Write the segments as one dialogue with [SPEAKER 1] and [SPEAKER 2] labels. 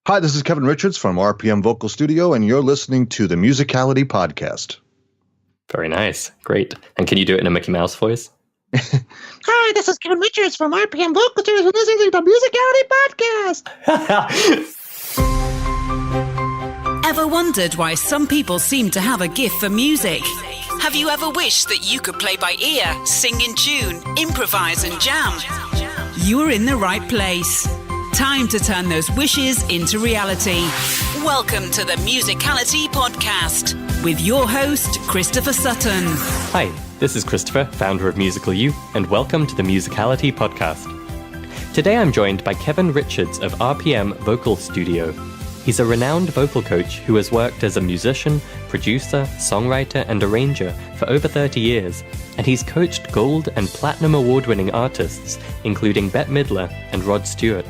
[SPEAKER 1] Hi, this is Kevin Richards from RPM Vocal Studio, and you're listening to the Musicality Podcast.
[SPEAKER 2] Very nice. Great. And can you do it in a Mickey Mouse voice?
[SPEAKER 3] Hi, this is Kevin Richards from RPM Vocal Studio, and listening to the Musicality Podcast.
[SPEAKER 4] Ever wondered why some people seem to have a gift for music? Have you ever wished that you could play by ear, sing in tune, improvise and jam? You're in the right place. Time to turn those wishes into reality. Welcome to the Musicality Podcast with your host, Christopher Sutton.
[SPEAKER 2] Hi, this is Christopher, founder of Musical You, and welcome to the Musicality Podcast. Today I'm joined by Kevin Richards of RPM Vocal Studio. He's a renowned vocal coach who has worked as a musician, producer, songwriter, and arranger for over 30 years, and he's coached gold and platinum award-winning artists, including Bette Midler and Rod Stewart.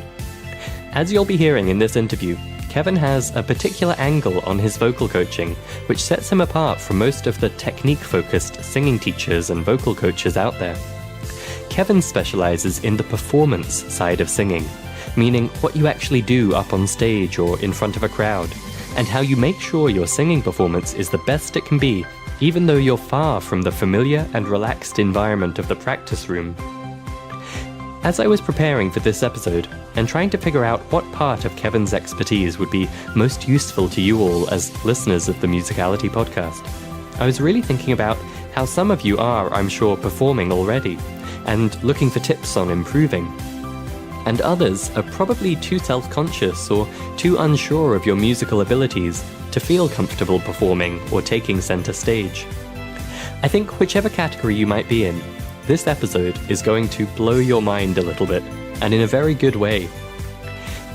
[SPEAKER 2] As you'll be hearing in this interview, Kevin has a particular angle on his vocal coaching, which sets him apart from most of the technique-focused singing teachers and vocal coaches out there. Kevin specialises in the performance side of singing, meaning what you actually do up on stage or in front of a crowd, and how you make sure your singing performance is the best it can be, even though you're far from the familiar and relaxed environment of the practice room. As I was preparing for this episode and trying to figure out what part of Kevin's expertise would be most useful to you all as listeners of the Musicality Podcast, I was really thinking about how some of you are, I'm sure, performing already and looking for tips on improving. And others are probably too self-conscious or too unsure of your musical abilities to feel comfortable performing or taking center stage. I think whichever category you might be in, this episode is going to blow your mind a little bit, and in a very good way.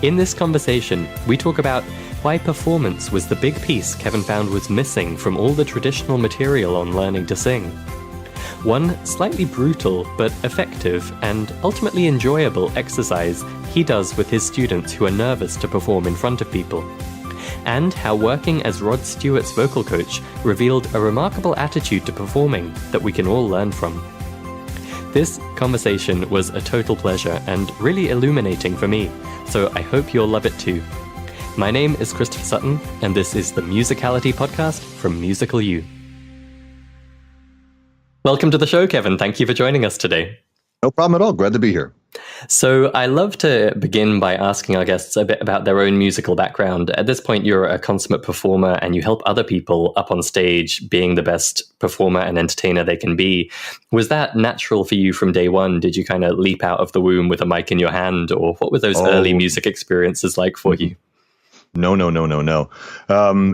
[SPEAKER 2] In this conversation, we talk about why performance was the big piece Kevin found was missing from all the traditional material on learning to sing. One slightly brutal but effective and ultimately enjoyable exercise he does with his students who are nervous to perform in front of people. And how working as Rod Stewart's vocal coach revealed a remarkable attitude to performing that we can all learn from. This conversation was a total pleasure and really illuminating for me, so I hope you'll love it too. My name is Christopher Sutton, and this is the Musicality Podcast from Musical You. Welcome to the show, Kevin. Thank you for joining us today.
[SPEAKER 1] No problem at all. Glad to be here.
[SPEAKER 2] So I love to begin by asking our guests a bit about their own musical background. At this point, you're a consummate performer and you help other people up on stage being the best performer and entertainer they can be. Was that natural for you from day one? Did you kind of leap out of the womb with a mic in your hand, or what were those early music experiences like for you?
[SPEAKER 1] No.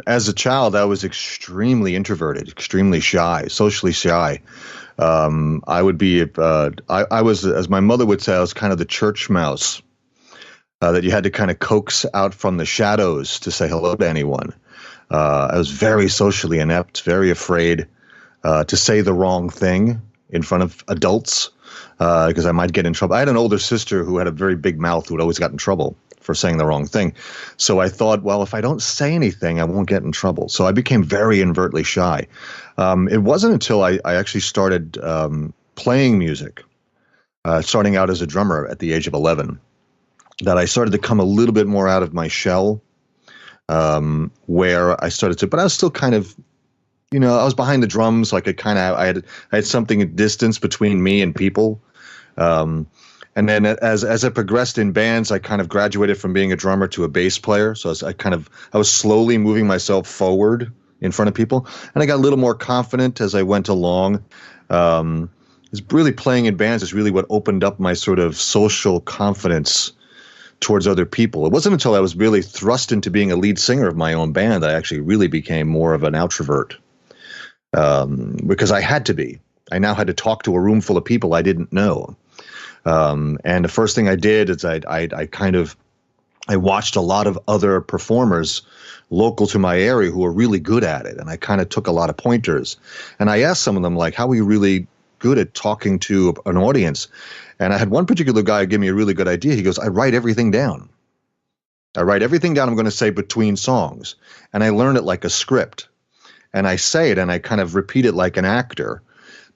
[SPEAKER 1] As a child, I was extremely introverted, extremely shy, socially shy. I would be, I was, as my mother would say, I was kind of the church mouse that you had to kind of coax out from the shadows to say hello to anyone. I was very socially inept, very afraid to say the wrong thing in front of adults because I might get in trouble. I had an older sister who had a very big mouth who would always got in trouble for saying the wrong thing. So I thought, well, if I don't say anything, I won't get in trouble. So I became very overtly shy. It wasn't until I actually started playing music, starting out as a drummer at the age of 11, that I started to come a little bit more out of my shell, where I started to, but I was still kind of, I was behind the drums, so I could kind of, I had something at distance between me and people. And then as I progressed in bands, I kind of graduated from being a drummer to a bass player. So I was slowly moving myself forward in front of people. And I got a little more confident as I went along. It's really playing in bands is really what opened up my sort of social confidence towards other people. It wasn't until I was really thrust into being a lead singer of my own band I actually really became more of an outrovert, because I had to be. I now had to talk to a room full of people I didn't know. And the first thing I did is I watched a lot of other performers local to my area who were really good at it. And I kind of took a lot of pointers. And I asked some of them, like, how are you really good at talking to an audience? And I had one particular guy give me a really good idea. He goes, I write everything down. I'm going to say between songs. And I learn it like a script. And I say it and I kind of repeat it like an actor.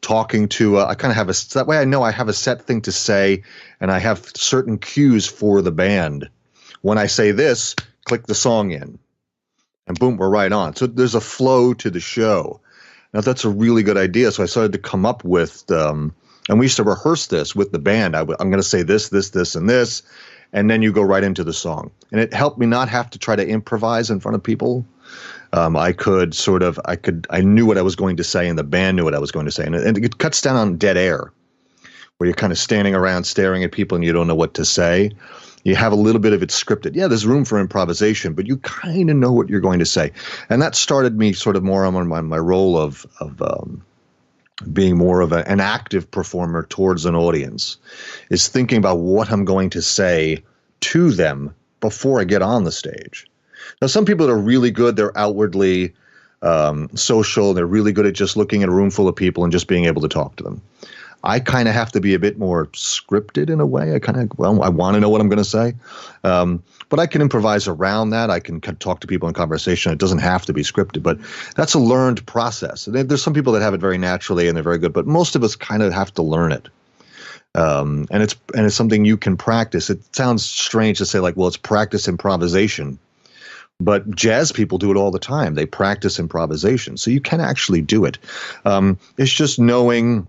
[SPEAKER 1] Talking to, I kind of have that way I know I have a set thing to say and I have certain cues for the band. When I say this, click the song in, and boom, we're right on. So there's a flow to the show. Now, that's a really good idea. So I started to come up with, and we used to rehearse this with the band. I'm going to say this, and this, and then you go right into the song. And it helped me not have to try to improvise in front of people. I knew what I was going to say, and the band knew what I was going to say. And it cuts down on dead air, where you're kind of standing around staring at people and you don't know what to say. You have a little bit of it scripted. Yeah, there's room for improvisation, but you kind of know what you're going to say. And that started me sort of more on my role of being more of an active performer towards an audience, is thinking about what I'm going to say to them before I get on the stage. Now, some people that are really good, they're outwardly social. They're really good at just looking at a room full of people and just being able to talk to them. I kind of have to be a bit more scripted in a way. I want to know what I'm going to say. But I can improvise around that. I can talk to people in conversation. It doesn't have to be scripted, but that's a learned process. There's some people that have it very naturally and they're very good, but most of us kind of have to learn it. And it's something you can practice. It sounds strange to say like, well, it's practice improvisation, but jazz people do it all the time. They practice improvisation. So you can actually do it. It's just knowing,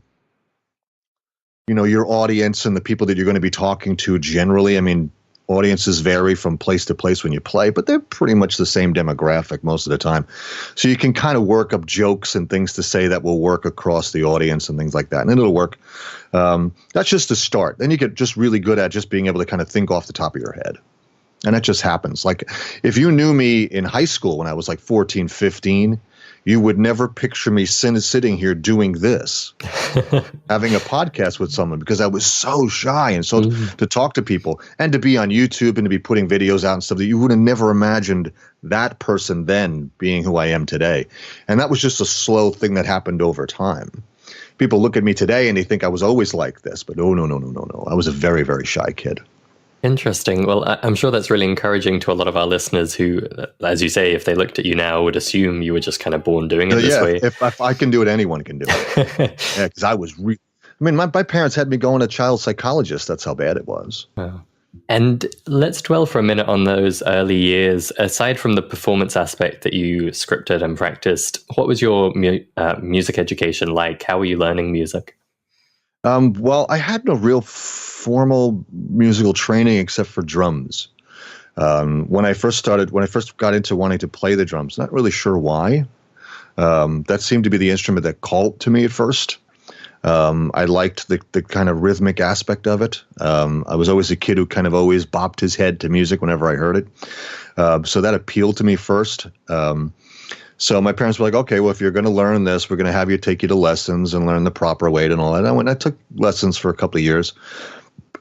[SPEAKER 1] your audience and the people that you're going to be talking to generally. I mean, audiences vary from place to place when you play, but they're pretty much the same demographic most of the time. So you can kind of work up jokes and things to say that will work across the audience and things like that. And it'll work. That's just a start. Then you get just really good at just being able to kind of think off the top of your head. And that just happens. Like if you knew me in high school when I was like 14, 15, you would never picture me sitting here doing this, having a podcast with someone, because I was so shy and so to talk to people and to be on YouTube and to be putting videos out and stuff that you would have never imagined that person then being who I am today. And that was just a slow thing that happened over time. People look at me today and they think I was always like this, but no. I was a very, very shy kid.
[SPEAKER 2] Interesting. Well, I'm sure that's really encouraging to a lot of our listeners who, as you say, if they looked at you now, would assume you were just kind of born doing it this way.
[SPEAKER 1] If I can do it, anyone can do it. Yeah, because I was my parents had me going to child psychologist. That's how bad it was.
[SPEAKER 2] Wow. And let's dwell for a minute on those early years. Aside from the performance aspect that you scripted and practiced, what was your music education like? How were you learning music?
[SPEAKER 1] Well, I had no real formal musical training except for drums. When I first got into wanting to play the drums, not really sure why. That seemed to be the instrument that called to me at first. I liked the kind of rhythmic aspect of it. I was always a kid who kind of always bopped his head to music whenever I heard it. So that appealed to me first. So my parents were like, okay, well, if you're going to learn this, we're going to have you take you to lessons and learn the proper weight and all that. I took lessons for a couple of years.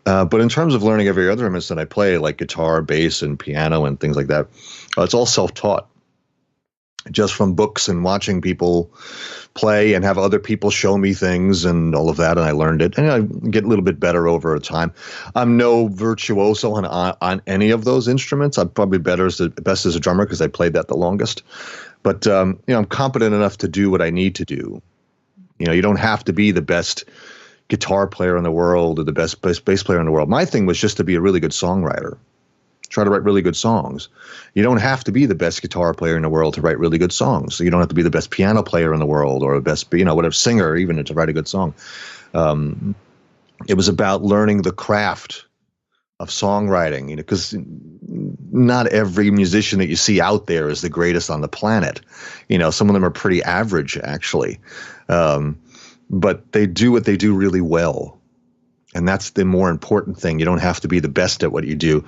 [SPEAKER 1] But in terms of learning every other instrument I play, like guitar, bass, and piano and things like that, it's all self-taught. Just from books and watching people play and have other people show me things and all of that, and I learned it. And I get a little bit better over time. I'm no virtuoso on any of those instruments. I'm probably best as a drummer because I played that the longest. But I'm competent enough to do what I need to do. You don't have to be the best guitar player in the world or the best bass player in the world. My thing was just to be a really good songwriter. Try to write really good songs. You don't have to be the best guitar player in the world to write really good songs. So you don't have to be the best piano player in the world or the best, whatever singer even to write a good song. It was about learning the craft of songwriting, because not every musician that you see out there is the greatest on the planet. Some of them are pretty average actually. But they do what they do really well. And that's the more important thing. You don't have to be the best at what you do.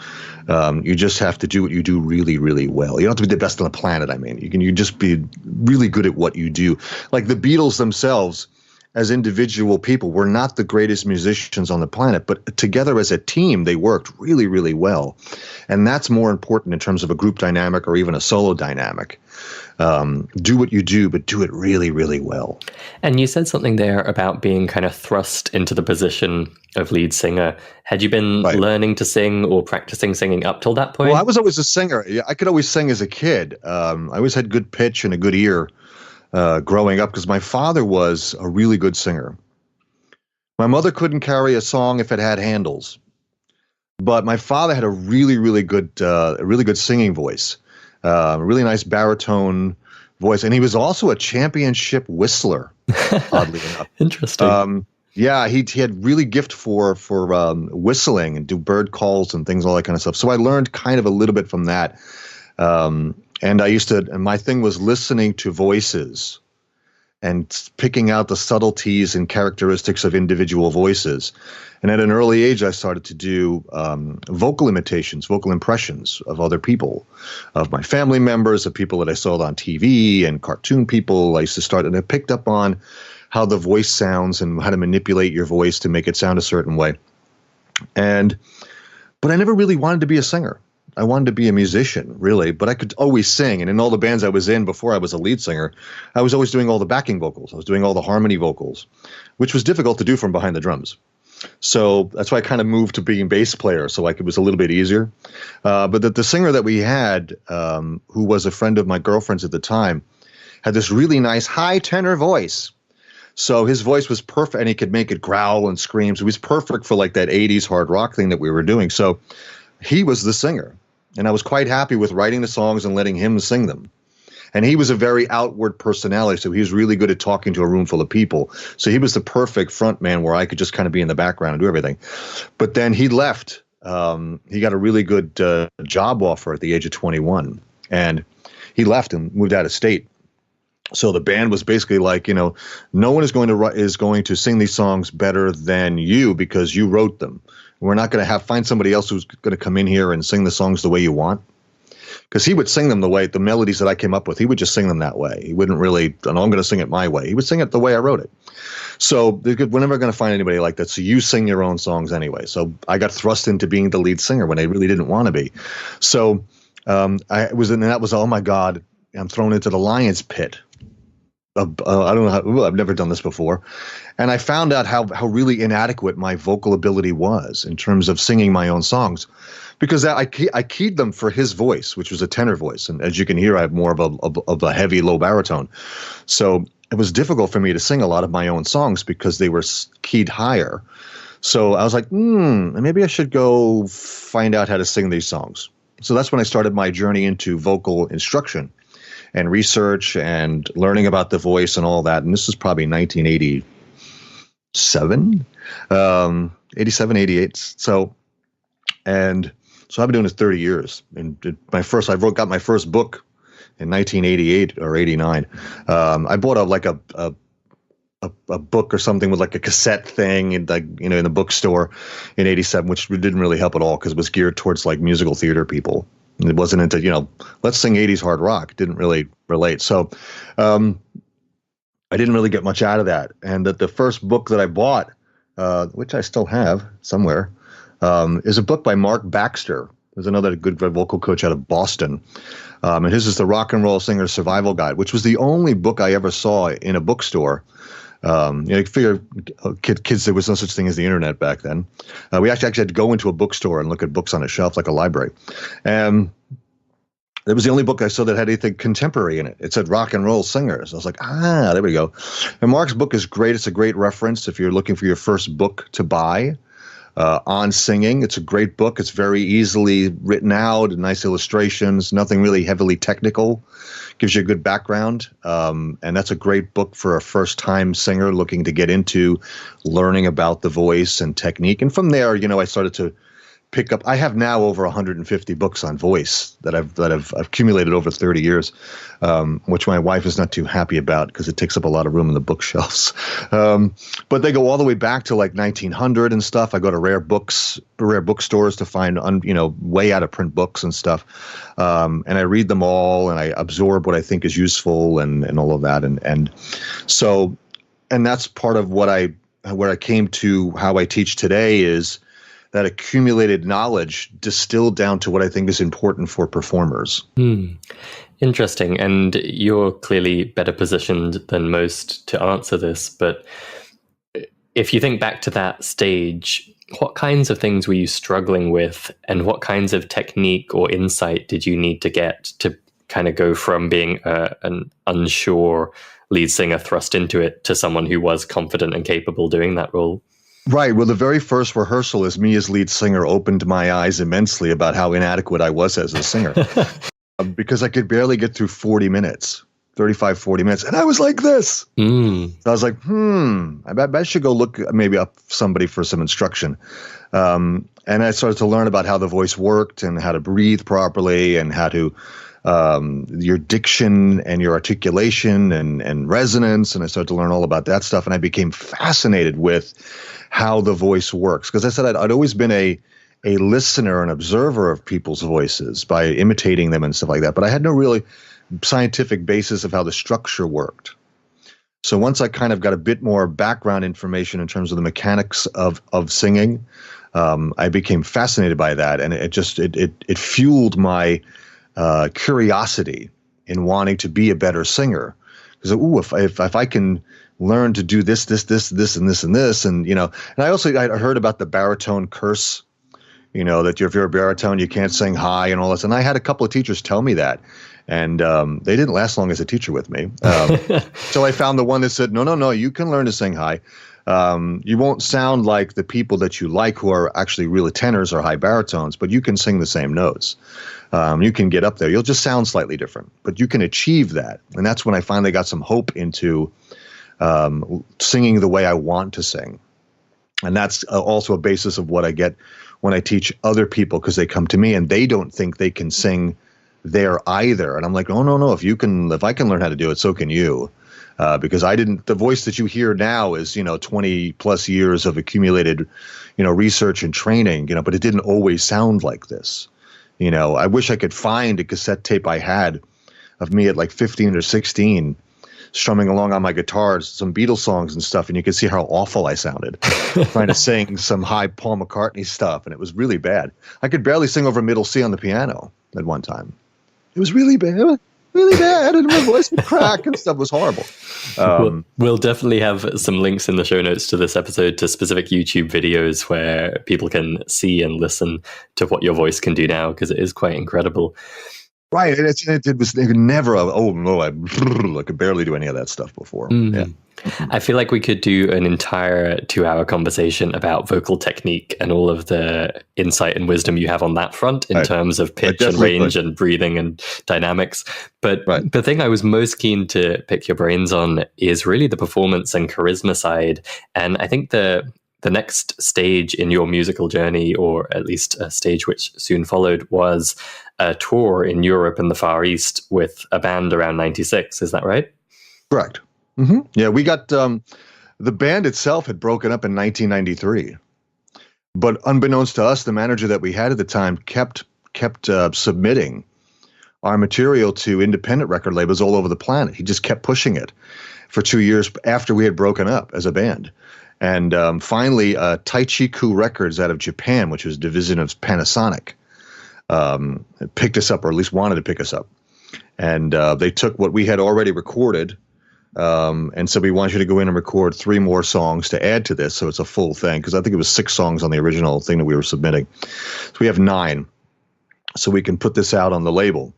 [SPEAKER 1] You just have to do what you do really, really well. You don't have to be the best on the planet, You can just be really good at what you do. Like the Beatles themselves, as individual people, were not the greatest musicians on the planet, but together as a team, they worked really, really well. And that's more important in terms of a group dynamic or even a solo dynamic. Do what you do, but do it really, really well.
[SPEAKER 2] And you said something there about being kind of thrust into the position of lead singer. Had you been learning to sing or practicing singing up till that point?
[SPEAKER 1] Well, I was always a singer. I could always sing as a kid. I always had good pitch and a good ear growing up because my father was a really good singer. My mother couldn't carry a song if it had handles. But my father had a really good singing voice, a really nice baritone voice, and he was also a championship whistler. Oddly enough,
[SPEAKER 2] interesting.
[SPEAKER 1] Yeah, he had really gift for whistling and do bird calls and things, all that kind of stuff. So I learned kind of a little bit from that. And my thing was listening to voices and picking out the subtleties and characteristics of individual voices. And at an early age, I started to do vocal imitations, vocal impressions of other people, of my family members, of people that I saw on TV and cartoon people. I used to start, and I picked up on how the voice sounds and how to manipulate your voice to make it sound a certain way. But I never really wanted to be a singer. I wanted to be a musician, really, but I could always sing. And in all the bands I was in before I was a lead singer, I was always doing all the backing vocals. I was doing all the harmony vocals, which was difficult to do from behind the drums. So that's why I kind of moved to being bass player, so it was a little bit easier. But the singer that we had, who was a friend of my girlfriend's at the time, had this really nice high tenor voice. So his voice was perfect, and he could make it growl and scream. So he was perfect for like that 80s hard rock thing that we were doing. So he was the singer. And I was quite happy with writing the songs and letting him sing them. And he was a very outward personality, so he was really good at talking to a room full of people. So he was the perfect front man where I could just kind of be in the background and do everything. But then he left. He got a really good job offer at the age of 21. And he left and moved out of state. So the band was basically like, no one is going to sing these songs better than you because you wrote them. We're not going to find somebody else who's going to come in here and sing the songs the way you want. Because he would sing them the melodies that I came up with, he would just sing them that way. He wouldn't really, I'm going to sing it my way. He would sing it the way I wrote it. So we're never going to find anybody like that. So you sing your own songs anyway. So I got thrust into being the lead singer when I really didn't want to be. So and that was, oh my God, I'm thrown into the lion's pit. I don't know I've never done this before. And I found out how really inadequate my vocal ability was in terms of singing my own songs, because I keyed them for his voice, which was a tenor voice. And as you can hear, I have more of a heavy low baritone. So it was difficult for me to sing a lot of my own songs because they were keyed higher. So I was like, maybe I should go find out how to sing these songs. So that's when I started my journey into vocal instruction and research and learning about the voice and all that. And this was probably 1987, 88. So I've been doing this 30 years. And I got my first book in 1988 or 89. I bought a book or something with like a cassette thing in the bookstore in 87, which didn't really help at all because it was geared towards like musical theater people. It wasn't into, let's sing 80s hard rock. It didn't really relate. So I didn't really get much out of that. And the first book that I bought, which I still have somewhere, is a book by Mark Baxter. There's another good vocal coach out of Boston. And his is the Rock and Roll Singer's Survival Guide, which was the only book I ever saw in a bookstore. You figure kids, there was no such thing as the internet back then. We actually had to go into a bookstore and look at books on a shelf like a library. And it was the only book I saw that had anything contemporary in it. It said Rock and Roll Singers. I was like, there we go. And Mark's book is great. It's a great reference if you're looking for your first book to buy on singing. It's a great book. It's very easily written out, nice illustrations, nothing really heavily technical. Gives you a good background, and that's a great book for a first-time singer looking to get into learning about the voice and technique. And from there, I started to pick up. I have now over 150 books on voice that I've accumulated over 30 years, which my wife is not too happy about because it takes up a lot of room in the bookshelves. But they go all the way back to like 1900 and stuff. I go to rare bookstores to find way out of print books and stuff, and I read them all and I absorb what I think is useful and all of that. And that's part of where I came to how I teach today is that accumulated knowledge distilled down to what I think is important for performers.
[SPEAKER 2] Interesting. And you're clearly better positioned than most to answer this. But if you think back to that stage, what kinds of things were you struggling with, and what kinds of technique or insight did you need to get to kind of go from being an unsure lead singer thrust into it to someone who was confident and capable doing that role?
[SPEAKER 1] Right. Well, the very first rehearsal as me as lead singer opened my eyes immensely about how inadequate I was as a singer because I could barely get through 40 minutes. 35, 40 minutes. And I was like this. So I was like, I bet I should go look maybe up somebody for some instruction. And I started to learn about how the voice worked and how to breathe properly and how to, your diction and your articulation and resonance. And I started to learn all about that stuff. And I became fascinated with how the voice works. Because I said I'd always been a listener and observer of people's voices by imitating them and stuff like that. But I had no really scientific basis of how the structure worked. So once I kind of got a bit more background information in terms of the mechanics of singing, I became fascinated by that, and it fueled my curiosity in wanting to be a better singer. Because if I can learn to do this, and this, and I heard about the baritone curse. That if you're a baritone, you can't sing high and all this. And I had a couple of teachers tell me that. And they didn't last long as a teacher with me. So I found the one that said, no, you can learn to sing high. You won't sound like the people that you like who are actually really tenors or high baritones, but you can sing the same notes. You can get up there. You'll just sound slightly different, but you can achieve that. And that's when I finally got some hope into singing the way I want to sing. And that's also a basis of what I get when I teach other people, because they come to me and they don't think they can sing there either. And I'm like, oh, no, if I can learn how to do it, so can you. Because the voice that you hear now is, 20 plus years of accumulated, research and training, but it didn't always sound like this. I wish I could find a cassette tape I had of me at like 15 or 16 strumming along on my guitar, some Beatles songs and stuff, and you could see how awful I sounded trying to sing some high Paul McCartney stuff, and it was really bad. I could barely sing over middle C on the piano at one time. It was really bad, and my voice would crack and stuff. It was horrible.
[SPEAKER 2] We'll definitely have some links in the show notes to this episode to specific YouTube videos where people can see and listen to what your voice can do now, because it is quite incredible.
[SPEAKER 1] Right. It was never, I could barely do any of that stuff before. Yeah.
[SPEAKER 2] I feel like we could do an entire 2-hour conversation about vocal technique and all of the insight and wisdom you have on that front in terms of pitch and range and breathing and dynamics. But the thing I was most keen to pick your brains on is really the performance and charisma side. And I think the next stage in your musical journey, or at least a stage which soon followed, was a tour in Europe and the Far East with a band around 96. Is that right?
[SPEAKER 1] Correct. Mm-hmm. Yeah, we got the band itself had broken up in 1993, but unbeknownst to us, the manager that we had at the time kept submitting our material to independent record labels all over the planet. He just kept pushing it for 2 years after we had broken up as a band. And finally, Taichiku Records out of Japan, which was a division of Panasonic, picked us up, or at least wanted to pick us up. And they took what we had already recorded and said, we want you to go in and record 3 more songs to add to this, so it's a full thing, because I think it was 6 songs on the original thing that we were submitting. So we have 9, so we can put this out on the label.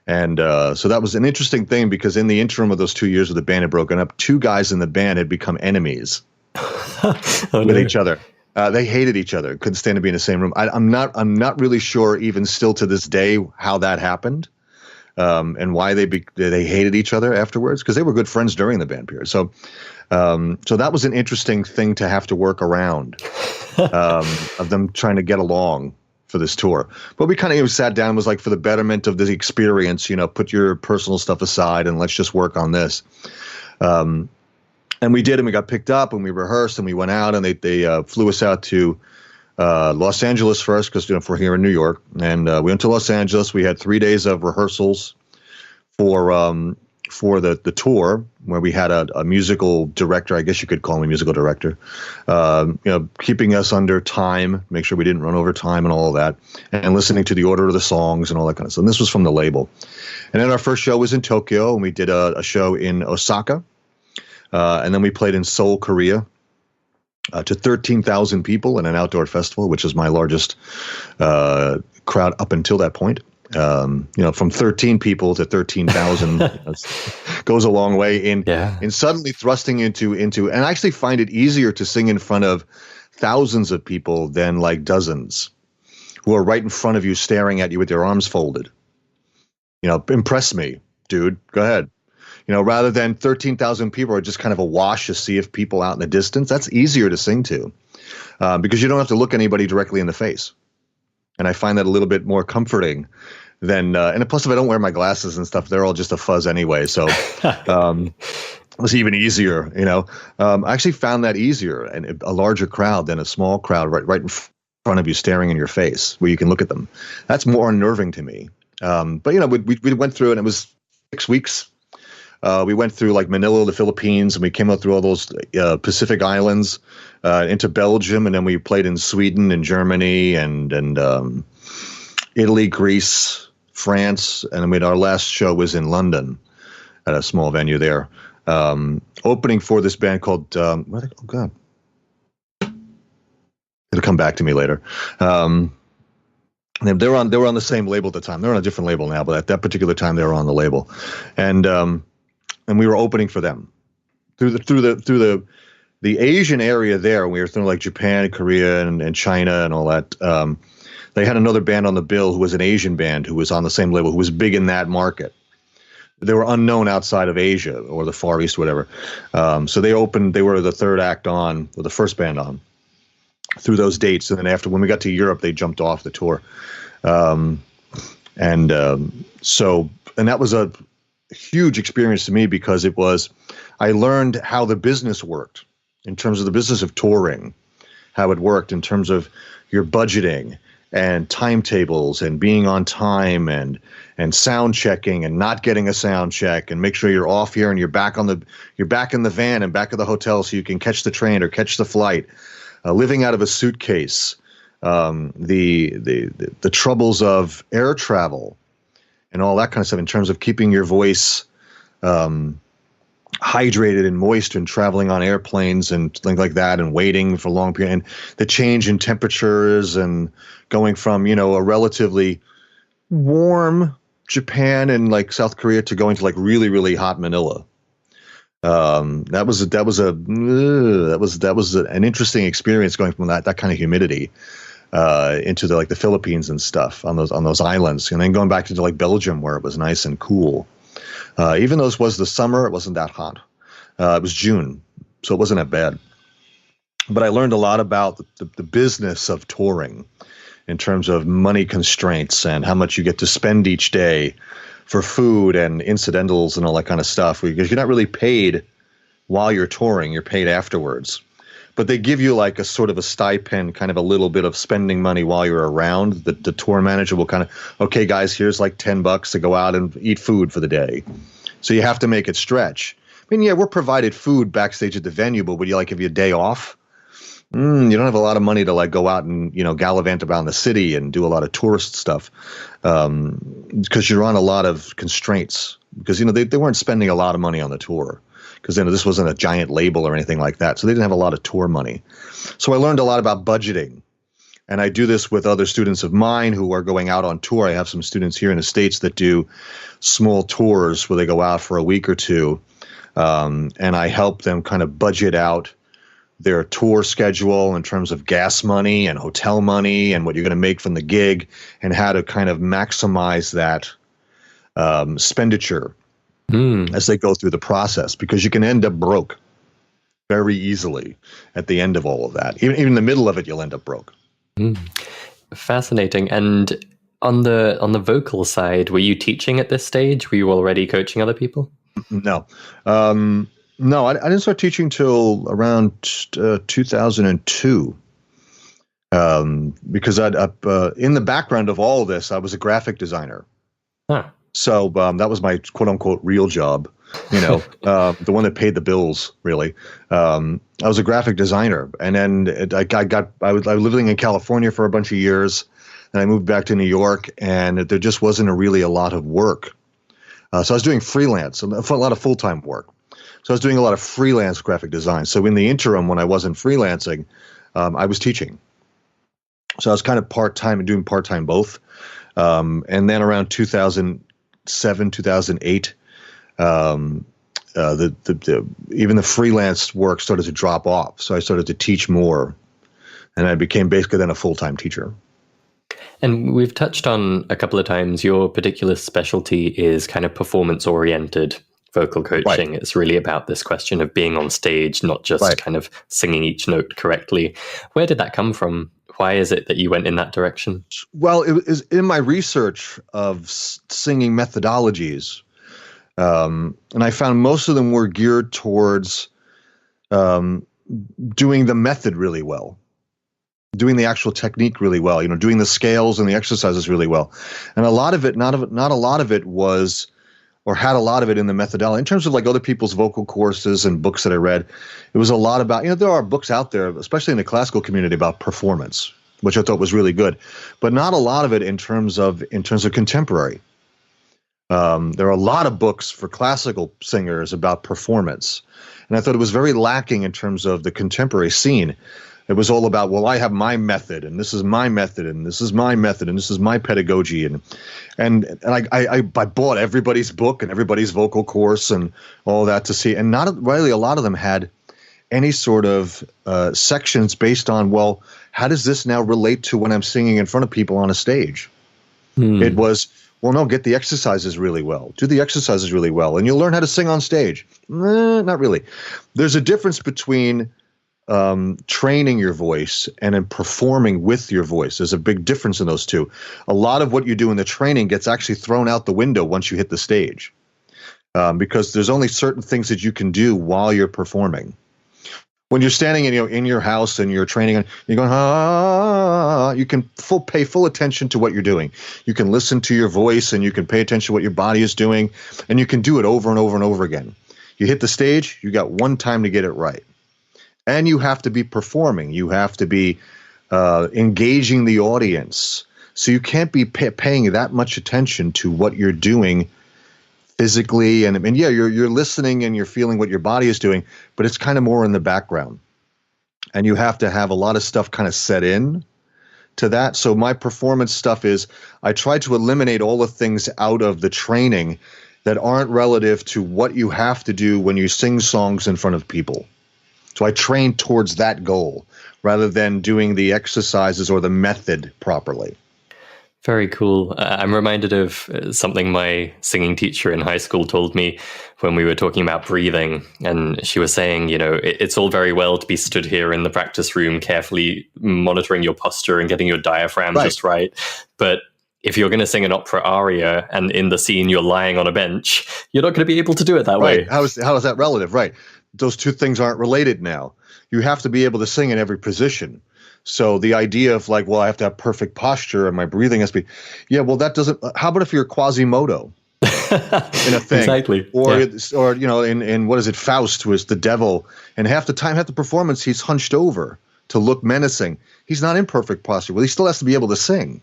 [SPEAKER 1] And so that was an interesting thing, because in the interim of those 2 years where the band had broken up, 2 guys in the band had become enemies with each other. They hated each other, couldn't stand to be in the same room. I'm not really sure, even still to this day, how that happened, and why they hated each other afterwards, because they were good friends during the band period. So that was an interesting thing to have to work around, of them trying to get along for this tour. But we kind of sat down and was like, for the betterment of the experience, put your personal stuff aside and let's just work on this. And we did, and we got picked up, and we rehearsed, and we went out, and they flew us out to Los Angeles first, because we're here in New York, and we went to Los Angeles. We had 3 days of rehearsals for the tour, where we had a musical director, I guess you could call him a musical director, keeping us under time, make sure we didn't run over time and all of that, and listening to the order of the songs and all that kind of stuff. And this was from the label. And then our first show was in Tokyo, and we did a show in Osaka. And then we played in Seoul, Korea, to 13,000 people in an outdoor festival, which is my largest crowd up until that point. From 13 people to 13,000 goes a long way in suddenly thrusting into. And I actually find it easier to sing in front of thousands of people than like dozens who are right in front of you staring at you with their arms folded. Impress me, dude. Go ahead. Rather than 13,000 people are just kind of awash, a sea of people out in the distance. That's easier to sing to because you don't have to look anybody directly in the face. And I find that a little bit more comforting than, and plus if I don't wear my glasses and stuff, they're all just a fuzz anyway. So it was even easier, I actually found that easier and a larger crowd than a small crowd right in front of you staring in your face where you can look at them. That's more unnerving to me. But we went through it and it was 6 weeks. We went through like Manila, the Philippines, and we came up through all those Pacific islands into Belgium, and then we played in Sweden and Germany and Italy, Greece, France, and our last show was in London at a small venue there, opening for this band called oh God, it'll come back to me later. They were on the same label at the time. They're on a different label now, but at that particular time they were on the label, and we were opening for them through the Asian area there. We were through like Japan, Korea, and China and all that. They had another band on the bill who was an Asian band who was on the same label, who was big in that market. They were unknown outside of Asia or the Far East, whatever. So they opened. They were the third act on, or the first band on, through those dates. And then after, when we got to Europe, they jumped off the tour. And that was a huge experience to me because I learned how the business worked in terms of the business of touring, how it worked in terms of your budgeting and timetables and being on time and sound checking and not getting a sound check and make sure you're off here and you're back in the van and back at the hotel so you can catch the train or catch the flight. Living out of a suitcase, the troubles of air travel, and all that kind of stuff in terms of keeping your voice hydrated and moist and traveling on airplanes and things like that and waiting for long period, and the change in temperatures and going from a relatively warm Japan and like South Korea to going to like really, really hot Manila. That was an interesting experience going from that kind of humidity into the Philippines and stuff on those islands, and then going back to like Belgium where it was nice and cool. Even though it was the summer, it wasn't that hot. It was June, so it wasn't that bad. But I learned a lot about the business of touring in terms of money constraints and how much you get to spend each day for food and incidentals and all that kind of stuff, because you're not really paid while you're touring, you're paid afterwards. But they give you like a sort of a stipend, kind of a little bit of spending money while you're around. The tour manager will kind of, okay, guys, here's like $10 to go out and eat food for the day. So you have to make it stretch. I mean, yeah, we're provided food backstage at the venue, but would you like give you a day off? You don't have a lot of money to like go out and, gallivant around the city and do a lot of tourist stuff because you're on a lot of constraints because, they weren't spending a lot of money on the tour because, this wasn't a giant label or anything like that. So they didn't have a lot of tour money. So I learned a lot about budgeting, and I do this with other students of mine who are going out on tour. I have some students here in the States that do small tours where they go out for a week or two, and I help them kind of budget out their tour schedule in terms of gas money and hotel money and what you're going to make from the gig and how to kind of maximize that expenditure as they go through the process, because you can end up broke very easily at the end of all of that. Even in the middle of it, you'll end up broke.
[SPEAKER 2] Fascinating. And on the vocal side, were you teaching at this stage? Were you already coaching other people?
[SPEAKER 1] No. No, I didn't start teaching till around 2002, because in the background of all of this, I was a graphic designer.
[SPEAKER 2] Huh.
[SPEAKER 1] So that was my quote unquote real job, the one that paid the bills, really. I was a graphic designer, and then I was living in California for a bunch of years, and I moved back to New York, and there just wasn't really a lot of work. So I was doing freelance, a lot of full-time work. So I was doing a lot of freelance graphic design. So in the interim, when I wasn't freelancing, I was teaching. So I was kind of part-time and doing part-time both. And then around 2007, 2008, even the freelance work started to drop off. So I started to teach more And I became basically then a full-time teacher.
[SPEAKER 2] And we've touched on a couple of times, your particular specialty is kind of performance-oriented vocal coaching. Right. It's really about this question of being on stage, not just kind of singing each note correctly. Where did that come from? Why is it that you went in that direction?
[SPEAKER 1] Well, it was in my research of singing methodologies. And I found most of them were geared towards doing the method really well, doing the actual technique really well, doing the scales and the exercises really well. And a lot of it, not a lot of it was, or had a lot of it in the methodology. In terms of like other people's vocal courses and books that I read, it was a lot about, there are books out there, especially in the classical community, about performance, which I thought was really good, but not a lot of it in terms of contemporary. There are a lot of books for classical singers about performance, and I thought it was very lacking in terms of the contemporary scene. It was all about, well, I have my method, and this is my method, and this is my method, and this is my pedagogy, and I bought everybody's book and everybody's vocal course and all that to see, and not really a lot of them had any sort of sections based on, well, how does this now relate to when I'm singing in front of people on a stage? It was, well, no, get the exercises really well. Do the exercises really well, and you'll learn how to sing on stage. Not really. There's a difference between training your voice and in performing with your voice. There's a big difference in those two. A lot of what you do in the training gets actually thrown out the window once you hit the stage, because there's only certain things that you can do while you're performing. When you're standing in your house and you're training and you're going, you can pay full attention to what you're doing. You can listen to your voice and you can pay attention to what your body is doing, and you can do it over and over and over again. You hit the stage, you got one time to get it right. And you have to be performing. You have to be engaging the audience. So you can't be paying that much attention to what you're doing physically. And yeah, you're listening and you're feeling what your body is doing, but it's kind of more in the background. And you have to have a lot of stuff kind of set in to that. So my performance stuff is, I try to eliminate all the things out of the training that aren't relative to what you have to do when you sing songs in front of people. So I train towards that goal rather than doing the exercises or the method properly.
[SPEAKER 2] Very cool. I'm reminded of something my singing teacher in high school told me when we were talking about breathing. And she was saying, it's all very well to be stood here in the practice room, carefully monitoring your posture and getting your diaphragm just right. But if you're going to sing an opera aria and in the scene you're lying on a bench, you're not going to be able to do it that way.
[SPEAKER 1] How is that relative? Right. Those two things aren't related now. You have to be able to sing in every position. So the idea of like, well, I have to have perfect posture and my breathing has to be, well, that doesn't, how about if you're Quasimodo in a thing?
[SPEAKER 2] Exactly.
[SPEAKER 1] Or in what is it, Faust, who is the devil, and half the performance, he's hunched over to look menacing. He's not in perfect posture. Well, he still has to be able to sing.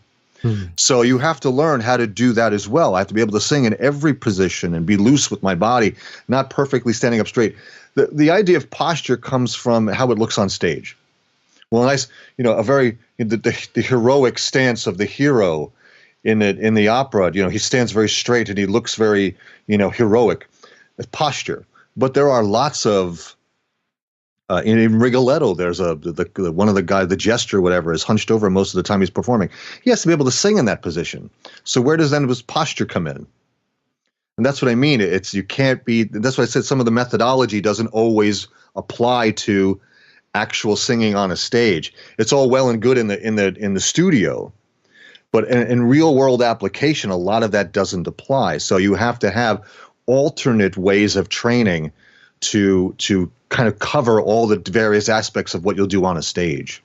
[SPEAKER 1] So you have to learn how to do that as well. I have to be able to sing in every position and be loose with my body, not perfectly standing up straight. The idea of posture comes from how it looks on stage. Well, the heroic stance of the hero in the opera, he stands very straight and he looks very, heroic. It's posture. But there are lots of in Rigoletto, there's one of the guys, the jester, whatever, is hunched over most of the time he's performing. He has to be able to sing in that position. So where does then his posture come in? And that's what I mean. You can't be. That's why I said some of the methodology doesn't always apply to actual singing on a stage. It's all well and good in the studio, but in real world application, a lot of that doesn't apply. So you have to have alternate ways of training to kind of cover all the various aspects of what you'll do on a stage.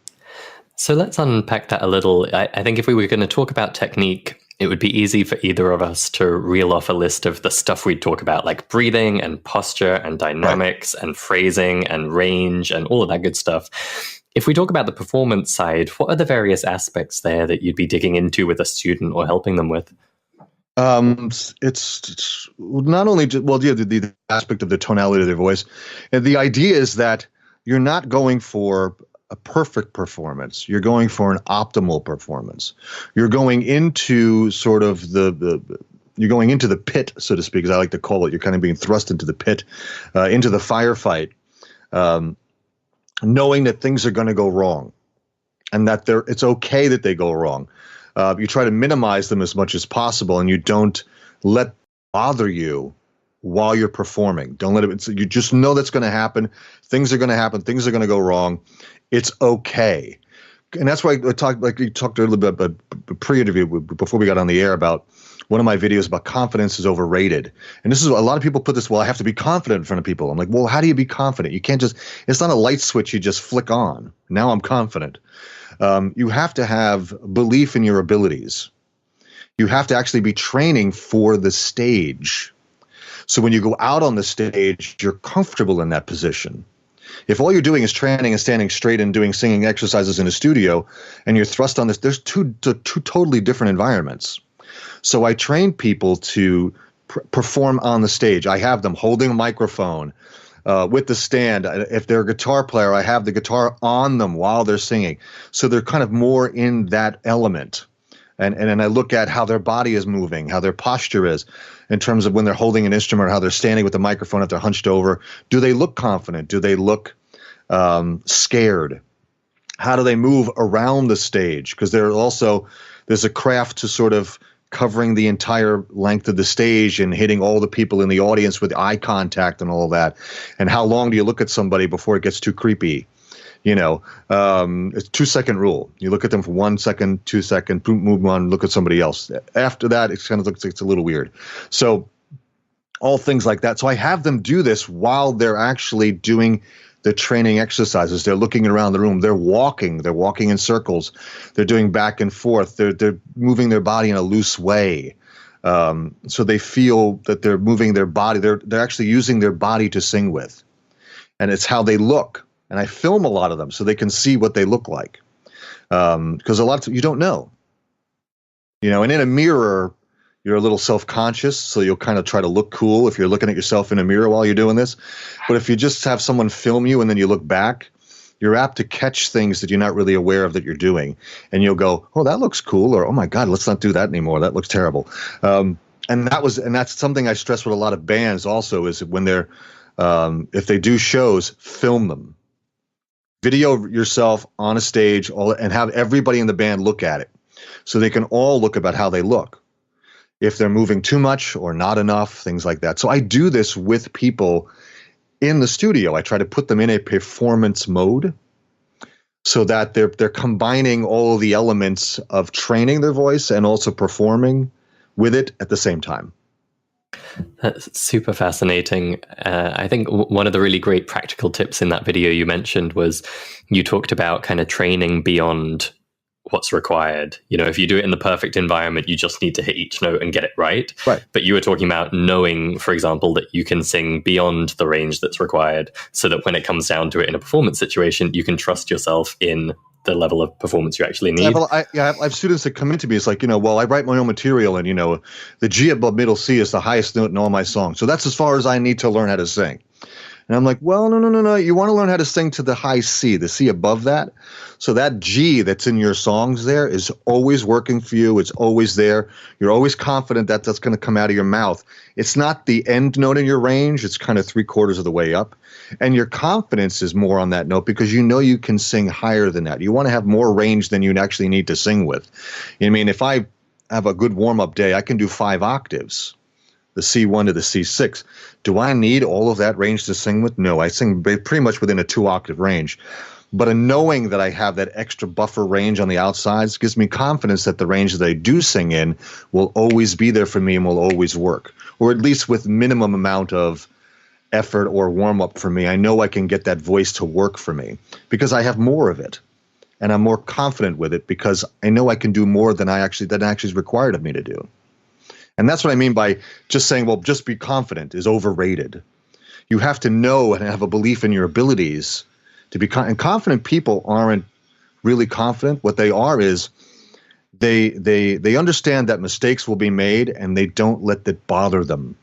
[SPEAKER 2] So let's unpack that a little. I think if we were going to talk about technique, it would be easy for either of us to reel off a list of the stuff we'd talk about, like breathing and posture and dynamics and phrasing and range and all of that good stuff. If we talk about the performance side, what are the various aspects there that you'd be digging into with a student or helping them with?
[SPEAKER 1] It's not only the aspect of the tonality of their voice. And the idea is that you're not going for a perfect performance. You're going for an optimal performance. You're going into sort of you're going into the pit, so to speak, as I like to call it. You're kind of being thrust into the pit, into the firefight, knowing that things are going to go wrong. and that it's okay that they go wrong. You try to minimize them as much as possible, and you don't let it bother you while you're performing. Don't let it. You just know that's going to happen. Things are going to happen. Things are going to go wrong. It's okay. And that's why I talked, like you talked a little bit about pre-interview before we got on the air about one of my videos about confidence is overrated. And this is a lot of people put this, well, I have to be confident in front of people. I'm like, well, how do you be confident? You can't just, it's not a light switch you just flick on. Now I'm confident. You have to have belief in your abilities. You have to actually be training for the stage. So when you go out on the stage, you're comfortable in that position. If all you're doing is training and standing straight and doing singing exercises in a studio, and you're thrust on this, there's two totally different environments. So I train people to perform on the stage. I have them holding a microphone with the stand. If they're a guitar player, I have the guitar on them while they're singing. So they're kind of more in that element. And then I look at how their body is moving, how their posture is in terms of when they're holding an instrument, how they're standing with the microphone, if they're hunched over. Do they look confident? Do they look scared? How do they move around the stage? Because there's a craft to sort of covering the entire length of the stage and hitting all the people in the audience with eye contact and all of that. And how long do you look at somebody before it gets too creepy? It's 2-second rule. You look at them for 1 second, 2 seconds, move on, look at somebody else. After that, it kind of looks like it's a little weird. So all things like that. So I have them do this while they're actually doing the training exercises. They're looking around the room. They're walking in circles. They're doing back and forth. They're moving their body in a loose way. So they feel that they're moving their body. They're actually using their body to sing with. And it's how they look. And I film a lot of them so they can see what they look like. Because a lot of times you don't know. And in a mirror, you're a little self-conscious, so you'll kind of try to look cool if you're looking at yourself in a mirror while you're doing this. But if you just have someone film you and then you look back, you're apt to catch things that you're not really aware of that you're doing. And you'll go, oh, that looks cool, or oh my God, let's not do that anymore. That looks terrible. And that's something I stress with a lot of bands also, is when they're if they do shows, film them. Video yourself on a stage and have everybody in the band look at it so they can all look about how they look. If they're moving too much or not enough, things like that. So I do this with people in the studio. I try to put them in a performance mode so that they're combining all of the elements of training their voice and also performing with it at the same time.
[SPEAKER 2] That's super fascinating. I think one of the really great practical tips in that video you mentioned was you talked about kind of training beyond what's required. If you do it in the perfect environment, you just need to hit each note and get it right.
[SPEAKER 1] Right.
[SPEAKER 2] But you were talking about knowing, for example, that you can sing beyond the range that's required so that when it comes down to it in a performance situation, you can trust yourself in the level of performance you actually need.
[SPEAKER 1] I have students that come into me. It's like, well, I write my own material, and, the G above middle C is the highest note in all my songs. So that's as far as I need to learn how to sing. And I'm like, well, no. You want to learn how to sing to the high C, the C above that. So that G that's in your songs there is always working for you. It's always there. You're always confident that that's going to come out of your mouth. It's not the end note in your range. It's kind of 3/4 of the way up. And your confidence is more on that note because you can sing higher than that. You want to have more range than you actually need to sing with. If I have a good warm-up day, I can do 5 octaves. The C1 to the C6. Do I need all of that range to sing with? No, I sing pretty much within a 2-octave range. But a knowing that I have that extra buffer range on the outsides gives me confidence that the range that I do sing in will always be there for me and will always work. Or at least with minimum amount of effort or warm-up for me. I know I can get that voice to work for me because I have more of it. And I'm more confident with it because I know I can do more than actually is required of me to do. And that's what I mean by just saying, well, just be confident is overrated. You have to know and have a belief in your abilities to be and confident people aren't really confident. What they are is they understand that mistakes will be made and they don't let that bother them.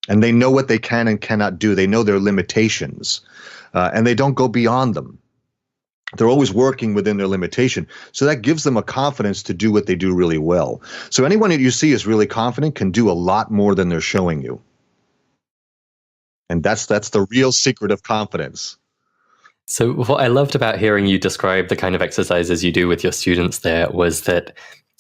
[SPEAKER 1] And they know what they can and cannot do. They know their limitations and they don't go beyond them. They're always working within their limitation. So that gives them a confidence to do what they do really well. So anyone that you see is really confident can do a lot more than they're showing you. And that's the real secret of confidence.
[SPEAKER 2] So what I loved about hearing you describe the kind of exercises you do with your students there was that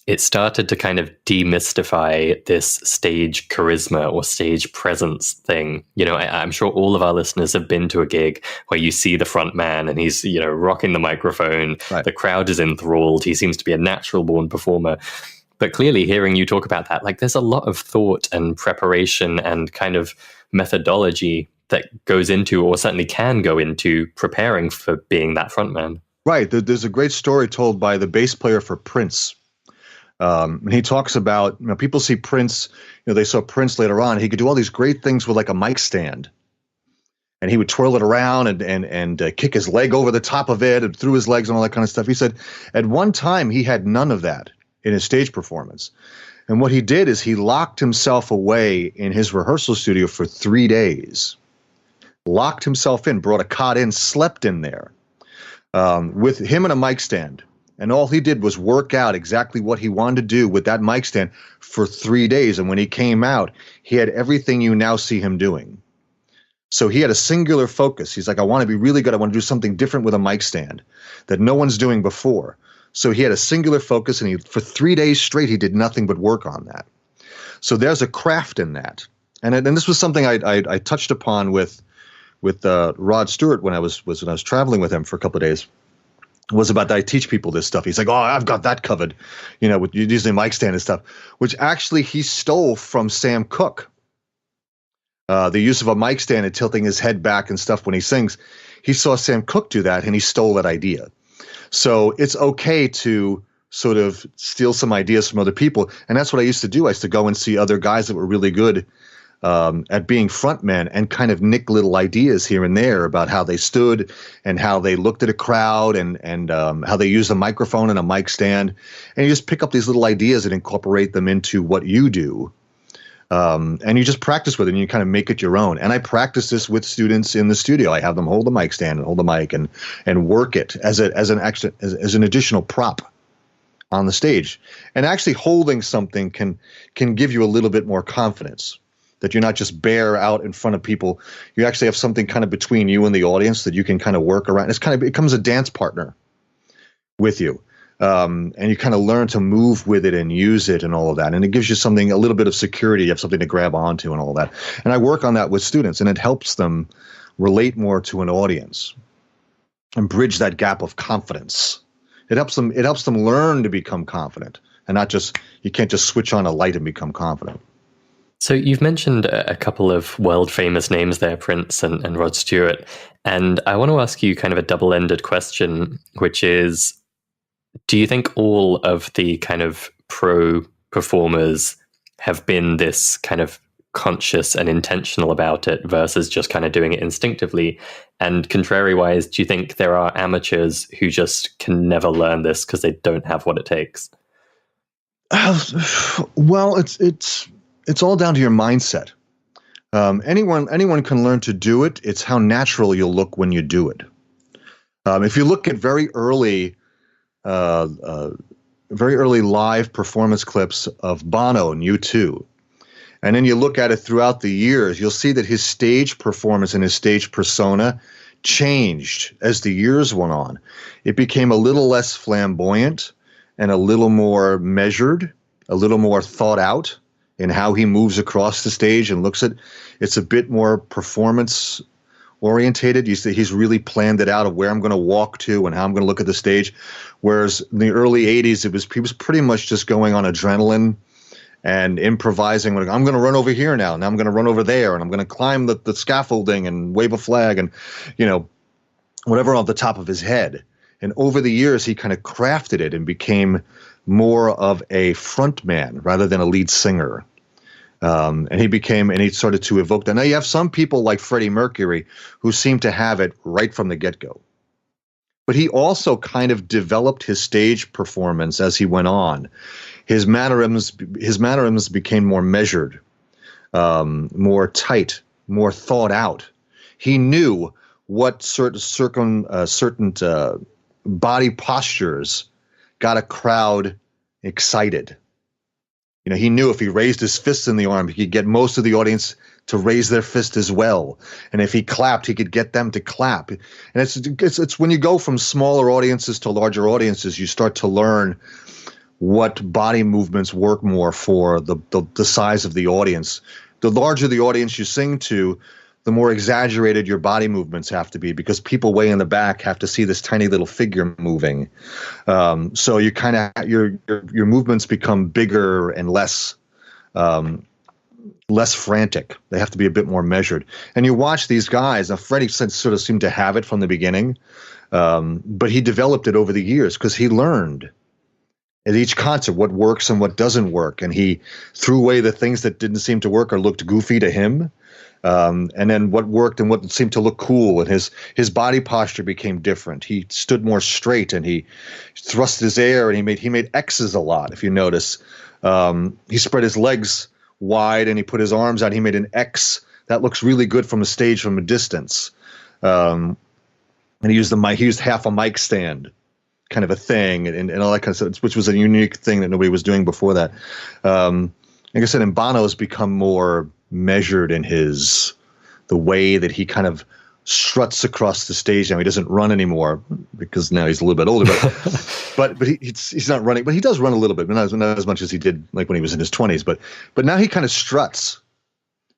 [SPEAKER 2] it started to kind of demystify this stage charisma or stage presence thing. You know, I'm sure all of our listeners have been to a gig where you see the front man and he's, you know, rocking the microphone.
[SPEAKER 1] Right.
[SPEAKER 2] The crowd is enthralled. He seems to be a natural born performer. But clearly hearing you talk about that, like there's a lot of thought and preparation and kind of methodology that goes into, or certainly can go into, preparing for being that front man.
[SPEAKER 1] Right. There's a great story told by the bass player for Prince. And he talks about, you know, people see Prince, you know, they saw Prince later on. He could do all these great things with like a mic stand. And he would twirl it around and kick his leg over the top of it and through his legs and all that kind of stuff. He said at one time he had none of that in his stage performance. And what he did is he locked himself away in his rehearsal studio for 3 days. Locked himself in, brought a cot in, slept in there with him and a mic stand. And all he did was work out exactly what he wanted to do with that mic stand for 3 days. And when he came out, he had everything you now see him doing. So he had a singular focus. He's like, I want to be really good. I want to do something different with a mic stand that no one's doing before. So he had a singular focus, and for 3 days straight, he did nothing but work on that. So there's a craft in that. And this was something I touched upon with Rod Stewart when I was traveling with him for a couple of days. Was about that I teach people this stuff. He's like, oh, I've got that covered, you know, with using mic stand and stuff, which actually he stole from Sam Cooke. The use of a mic stand and tilting his head back and stuff when he sings. He saw Sam Cooke do that and he stole that idea. So it's okay to sort of steal some ideas from other people. And that's what I used to do. I used to go and see other guys that were really good at being frontmen and kind of nick little ideas here and there about how they stood and how they looked at a crowd and how they used a microphone and a mic stand. And you just pick up these little ideas and incorporate them into what you do. And you just practice with it and you kind of make it your own. And I practice this with students in the studio. I have them hold the mic stand and hold the mic and work it as an additional prop on the stage. And actually holding something can give you a little bit more confidence. That you're not just bare out in front of people. You actually have something kind of between you and the audience that you can kind of work around. It becomes a dance partner with you. And you kind of learn to move with it and use it and all of that. And it gives you something, a little bit of security. You have something to grab onto and all of that. And I work on that with students, and it helps them relate more to an audience and bridge that gap of confidence. It helps them learn to become confident and not just, you can't just switch on a light and become confident.
[SPEAKER 2] So you've mentioned a couple of world-famous names there, Prince and Rod Stewart. And I want to ask you kind of a double-ended question, which is, do you think all of the kind of pro performers have been this kind of conscious and intentional about it versus just kind of doing it instinctively? And contrary-wise, do you think there are amateurs who just can never learn this because they don't have what it takes?
[SPEAKER 1] Well, it's all down to your mindset. Anyone can learn to do it. It's how natural you'll look when you do it. If you look at very early live performance clips of Bono and U2, and then you look at it throughout the years, you'll see that his stage performance and his stage persona changed as the years went on. It became a little less flamboyant and a little more measured, a little more thought out in how he moves across the stage and looks at. It's a bit more performance orientated. You see, he's really planned it out of where I'm going to walk to and how I'm going to look at the stage. Whereas in the early 80s, he was pretty much just going on adrenaline and improvising. I'm going to run over here now, and I'm going to run over there, and I'm going to climb the scaffolding and wave a flag and, you know, whatever on the top of his head. And over the years, he kind of crafted it and became more of a front man rather than a lead singer. And he started to evoke that. Now you have some people like Freddie Mercury who seem to have it right from the get-go. But he also kind of developed his stage performance as he went on. His mannerisms became more measured, more tight, more thought out. He knew what certain body postures got a crowd excited. He knew if he raised his fist in the arm, he could get most of the audience to raise their fist as well. And if he clapped, he could get them to clap. And it's when you go from smaller audiences to larger audiences, you start to learn what body movements work more for the size of the audience. The larger the audience you sing to, the more exaggerated your body movements have to be, because people way in the back have to see this tiny little figure moving. So you kind of your movements become bigger and less frantic. They have to be a bit more measured. And you watch these guys. Now, Freddie sort of seemed to have it from the beginning, but he developed it over the years because he learned at each concert what works and what doesn't work, and he threw away the things that didn't seem to work or looked goofy to him. And then what worked and what seemed to look cool, and his body posture became different. He stood more straight, and he thrust his air, and he made X's a lot. If you notice, he spread his legs wide and he put his arms out. He made an X that looks really good from a stage from a distance. And he used the mic. He used half a mic stand, kind of a thing, and all that kind of stuff, which was a unique thing that nobody was doing before that. Like I said, and Bono's become more measured in the way that he kind of struts across the stage now. He doesn't run anymore because now he's a little bit older, but he's not running, but he does run a little bit, but not as much as he did like when he was in his 20s. But now he kind of struts.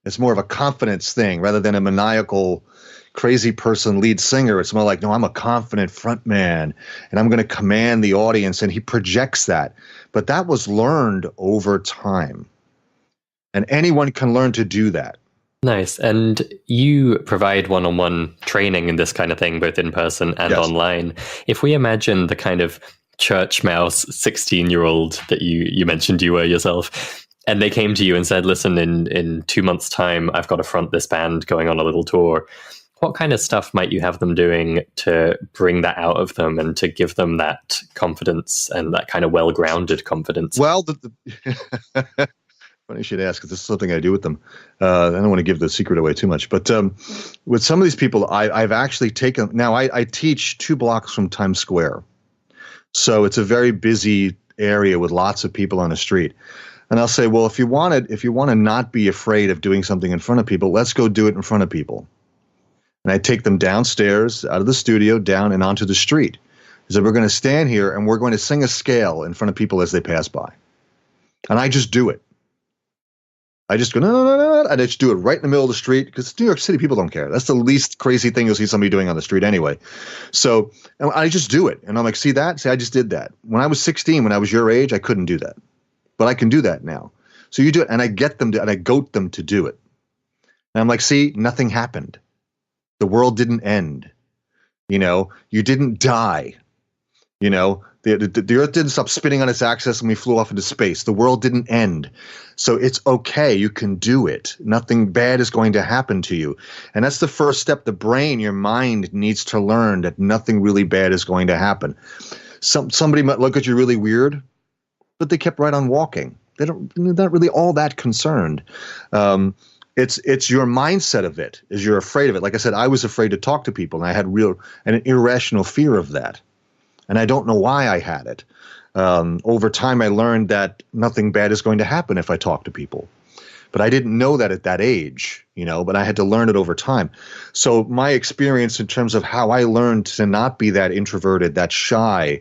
[SPEAKER 1] It's more of a confidence thing rather than a maniacal, crazy person lead singer. It's more like, no, I'm a confident front man and I'm going to command the audience, and he projects that. But that was learned over time. And anyone can learn to do that.
[SPEAKER 2] Nice. And you provide one-on-one training in this kind of thing, both in person and online. If we imagine the kind of church mouse 16-year-old that you mentioned you were yourself, and they came to you and said, listen, in 2 months' time, I've got to front this band going on a little tour. What kind of stuff might you have them doing to bring that out of them and to give them that confidence and that kind of well-grounded confidence?
[SPEAKER 1] Well, funny you should ask, because this is something I do with them. I don't want to give the secret away too much, but with some of these people, I've actually taken. Now I teach 2 blocks from Times Square, so it's a very busy area with lots of people on the street. And I'll say, well, if you want to not be afraid of doing something in front of people, let's go do it in front of people. And I take them downstairs, out of the studio, down and onto the street. So we're going to stand here and we're going to sing a scale in front of people as they pass by. And I just do it. I just go, no, and I just do it right in the middle of the street, because New York City, people don't care. That's the least crazy thing you'll see somebody doing on the street anyway. So I just do it. And I'm like, see that? See, I just did that. When I was 16, when I was your age, I couldn't do that. But I can do that now. So you do it, and I get them to, and I goat them to do it. And I'm like, see, nothing happened. The world didn't end. You didn't die. The Earth didn't stop spinning on its axis and we flew off into space. The world didn't end. So it's okay. You can do it. Nothing bad is going to happen to you. And that's the first step. The brain, your mind, needs to learn that nothing really bad is going to happen. Somebody might look at you really weird, but they kept right on walking. They're not really all that concerned. It's your mindset of it, is you're afraid of it. Like I said, I was afraid to talk to people, and I had an irrational fear of that. And I don't know why I had it. Over time, I learned that nothing bad is going to happen if I talk to people. But I didn't know that at that age, but I had to learn it over time. So my experience in terms of how I learned to not be that introverted, that shy,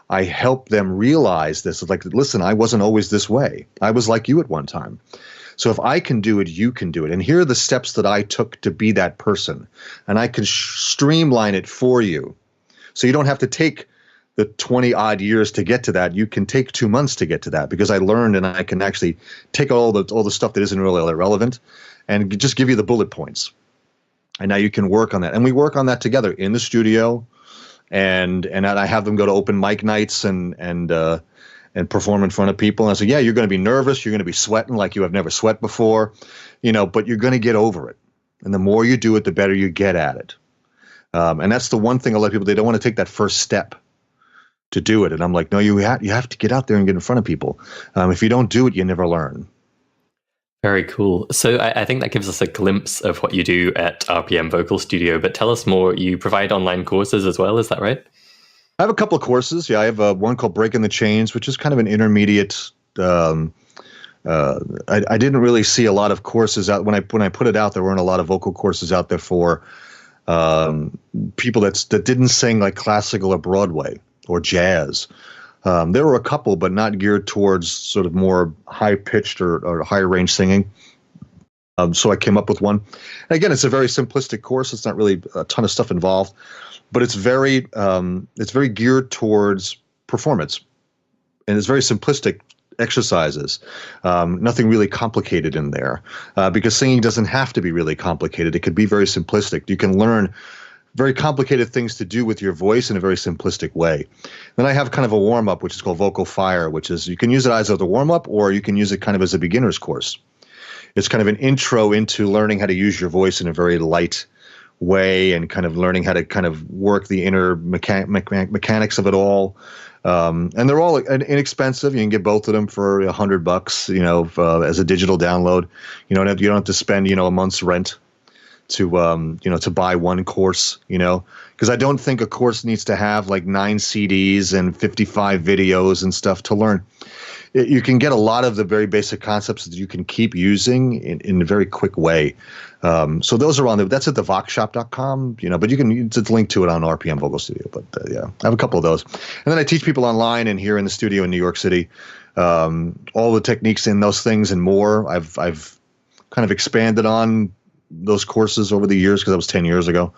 [SPEAKER 1] I helped them realize this. Like, listen, I wasn't always this way. I was like you at one time. So if I can do it, you can do it. And here are the steps that I took to be that person. And I can streamline it for you. So you don't have to take the 20 odd years to get to that. You can take 2 months to get to that, because I learned, and I can actually take all the stuff that isn't really relevant and just give you the bullet points. And now you can work on that. And we work on that together in the studio. And I have them go to open mic nights and perform in front of people. And I say, yeah, you're going to be nervous. You're going to be sweating like you have never sweat before, but you're going to get over it. And the more you do it, the better you get at it. And that's the one thing a lot of people, they don't want to take that first step to do it. And I'm like, no, you have to get out there and get in front of people. If you don't do it, you never learn.
[SPEAKER 2] Very cool. So I think that gives us a glimpse of what you do at RPM Vocal Studio, but tell us more. You provide online courses as well, is that right?
[SPEAKER 1] I have a couple of courses. Yeah, I have one called Breaking the Chains, which is kind of an intermediate I didn't really see a lot of courses out when I put it out. There weren't a lot of vocal courses out there for people that didn't sing like classical or Broadway or jazz. There were a couple, but not geared towards sort of more high pitched or higher range singing. So I came up with one. And again, it's a very simplistic course. It's not really a ton of stuff involved, but it's very geared towards performance, and it's very simplistic exercises. Nothing really complicated in there, because singing doesn't have to be really complicated. It could be very simplistic. You can learn very complicated things to do with your voice in a very simplistic way. Then I have kind of a warm-up, which is called Vocal Fire, which is you can use it either as a warm-up or you can use it kind of as a beginner's course. It's kind of an intro into learning how to use your voice in a very light way and kind of learning how to kind of work the inner mechanics of it all. And they're all inexpensive. You can get both of them for $100, as a digital download. You don't have to spend, a month's rent to buy one course, because I don't think a course needs to have like 9 CDs and 55 videos and stuff to learn. You can get a lot of the very basic concepts that you can keep using in a very quick way. So those are on there. That's at thevoxshop.com, but you can it's a link to it on RPM Vocal Studio. But yeah, I have a couple of those. And then I teach people online and here in the studio in New York City, all the techniques in those things and more. I've kind of expanded on those courses over the years because that was 10 years ago.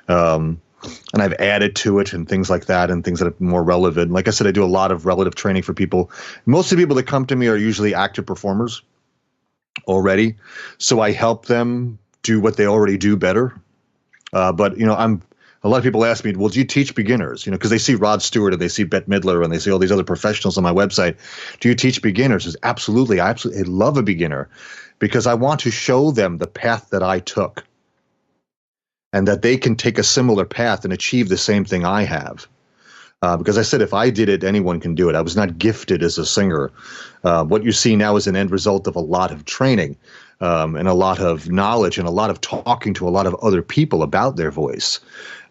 [SPEAKER 1] And I've added to it and things like that and things that are more relevant. Like I said, I do a lot of relative training for people. Most of the people that come to me are usually active performers already. So I help them do what they already do better. But a lot of people ask me, well, do you teach beginners? Because they see Rod Stewart and they see Bette Midler and they see all these other professionals on my website. Do you teach beginners? It's absolutely. I absolutely love a beginner because I want to show them the path that I took, and that they can take a similar path and achieve the same thing I have. Because I said, if I did it, anyone can do it. I was not gifted as a singer. What you see now is an end result of a lot of training and a lot of knowledge and a lot of talking to a lot of other people about their voice,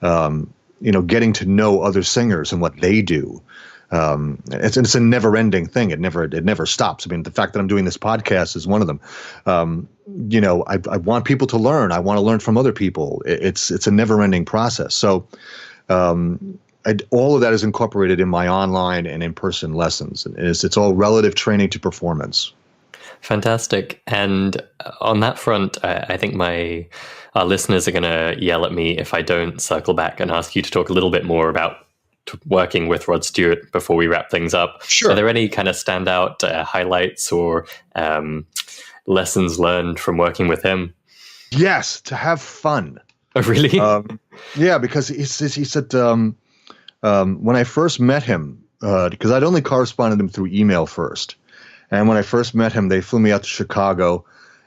[SPEAKER 1] getting to know other singers and what they do. It's a never-ending thing. It never stops. I mean, the fact that I'm doing this podcast is one of them. I want people to learn. I want to learn from other people. It's a never-ending process. So all of that is incorporated in my online and in-person lessons. It's all relative training to performance.
[SPEAKER 2] Fantastic. And on that front, I think our listeners are going to yell at me if I don't circle back and ask you to talk a little bit more about working with Rod Stewart before we wrap things up.
[SPEAKER 1] Sure. Are
[SPEAKER 2] there any kind of standout highlights or lessons learned from working with him?
[SPEAKER 1] Yes, to have fun.
[SPEAKER 2] Oh, really?
[SPEAKER 1] Yeah, because he said when I first met him, because I'd only corresponded him through email first, and when I first met him, they flew me out to Chicago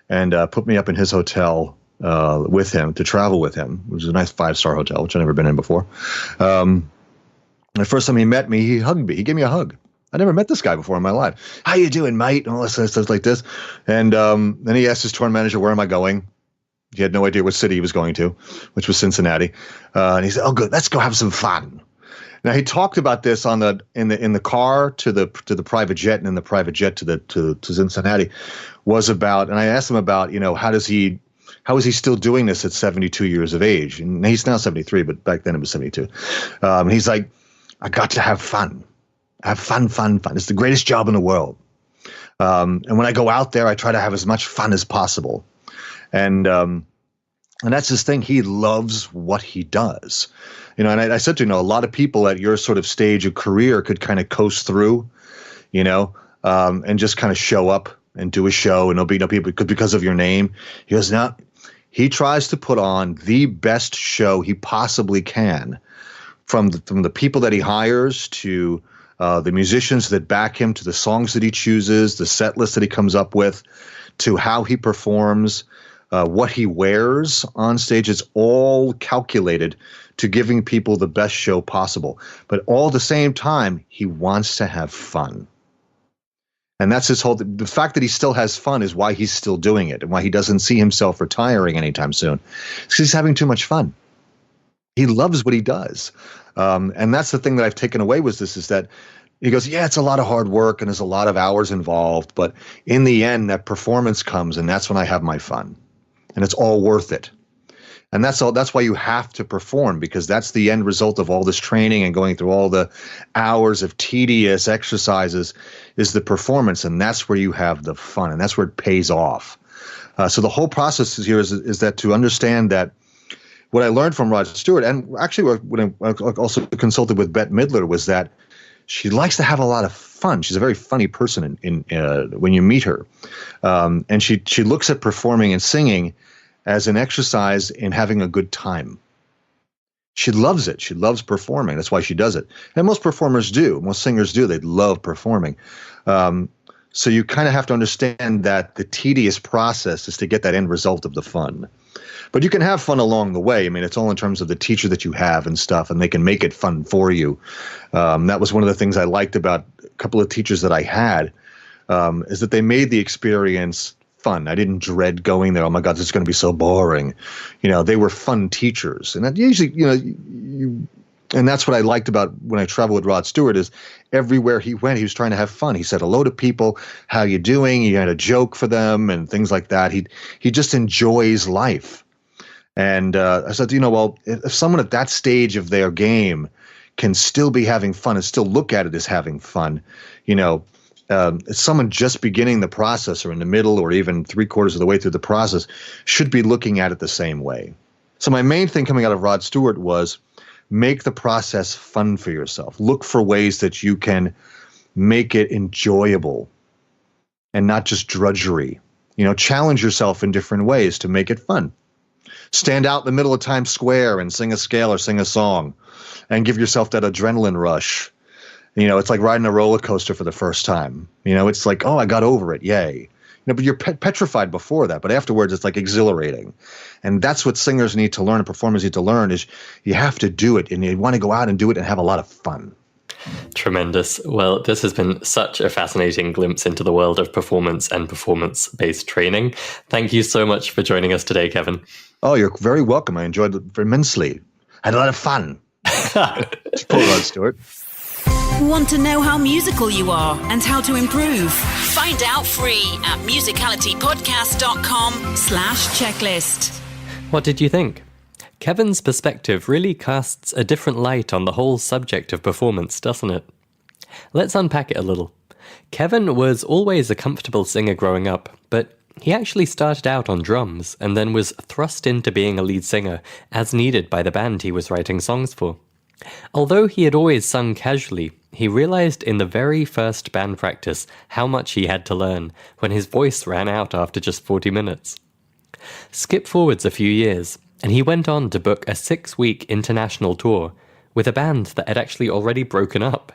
[SPEAKER 1] and put me up in his hotel with him to travel with him. It was a nice 5-star hotel, which I'd never been in before. The first time he met me, he hugged me. He gave me a hug. I never met this guy before in my life. How you doing, mate? And all this stuff like this. And then he asked his tour manager, where am I going? He had no idea what city he was going to, which was Cincinnati. And he said, oh, good, let's go have some fun. Now, he talked about this in the car to the private jet, and in the private jet to Cincinnati was about, and I asked him about, how is he still doing this at 72 years of age? And he's now 73, but back then it was 72. And he's like, I got to have fun. Have fun. It's the greatest job in the world. And when I go out there, I try to have as much fun as possible. And that's his thing. He loves what he does. And I said to a lot of people at your sort of stage of career could kind of coast through, and just kind of show up and do a show and there'll be no people because of your name. He goes, no, he tries to put on the best show he possibly can. From the people that he hires to the musicians that back him, to the songs that he chooses, the set list that he comes up with, to how he performs, what he wears on stage. It's all calculated to giving people the best show possible. But all at the same time, he wants to have fun. And that's his whole – the fact that he still has fun is why he's still doing it and why he doesn't see himself retiring anytime soon. It's because he's having too much fun. He loves what he does. And that's the thing that I've taken away with this is that He goes, yeah, it's a lot of hard work and there's a lot of hours involved, but in the end, that performance comes, and that's when I have my fun, and it's all worth it. And that's all. That's why you have to perform, because that's the end result of all this training and going through all the hours of tedious exercises is the performance, and that's where you have the fun, and that's where it pays off. So the whole process here is that to understand that what I learned from Rod Stewart, and actually when I also consulted with Bette Midler, was that she likes to have a lot of fun. She's a very funny person when you meet her, and she looks at performing and singing as an exercise in having a good time. She loves it. She loves performing. That's why she does it. And most performers do. Most singers do. They love performing. So you kind of have to understand that the tedious process is to get that end result of the fun. But you can have fun along the way. I mean, it's all in terms of the teacher that you have and stuff, and they can make it fun for you. That was one of the things I liked about a couple of teachers that I had, is that they made the experience fun. I didn't dread going there. Oh my God, this is going to be so boring. They were fun teachers. And that usually, and that's what I liked about when I traveled with Rod Stewart, is everywhere he went, he was trying to have fun. He said hello to people. How you doing? He had a joke for them and things like that. He just enjoys life. And I said, well, if someone at that stage of their game can still be having fun and still look at it as having fun, someone just beginning the process or in the middle or even 3/4 of the way through the process should be looking at it the same way. So my main thing coming out of Rod Stewart was make the process fun for yourself. Look for ways that you can make it enjoyable and not just drudgery. Challenge yourself in different ways to make it fun. Stand out in the middle of Times Square and sing a scale or sing a song and give yourself that adrenaline rush. It's like riding a roller coaster for the first time. It's like, oh, I got over it. Yay. But you're petrified before that. But afterwards, it's like exhilarating. And that's what singers need to learn and performers need to learn, is you have to do it. And you want to go out and do it and have a lot of fun.
[SPEAKER 2] Tremendous. Well, this has been such a fascinating glimpse into the world of performance and performance-based training. Thank you so much for joining us today, Kevin.
[SPEAKER 1] Oh, you're very welcome. I enjoyed it immensely. I had a lot of fun. Poor Rod Stewart.
[SPEAKER 4] Want to know how musical you are and how to improve? Find out free at musicalitypodcast.com/checklist.
[SPEAKER 2] What did you think? Kevin's perspective really casts a different light on the whole subject of performance, doesn't it? Let's unpack it a little. Kevin was always a comfortable singer growing up, but he actually started out on drums and then was thrust into being a lead singer as needed by the band he was writing songs for. Although he had always sung casually, he realized in the very first band practice how much he had to learn when his voice ran out after just 40 minutes. Skip forwards a few years, and he went on to book a 6-week international tour with a band that had actually already broken up.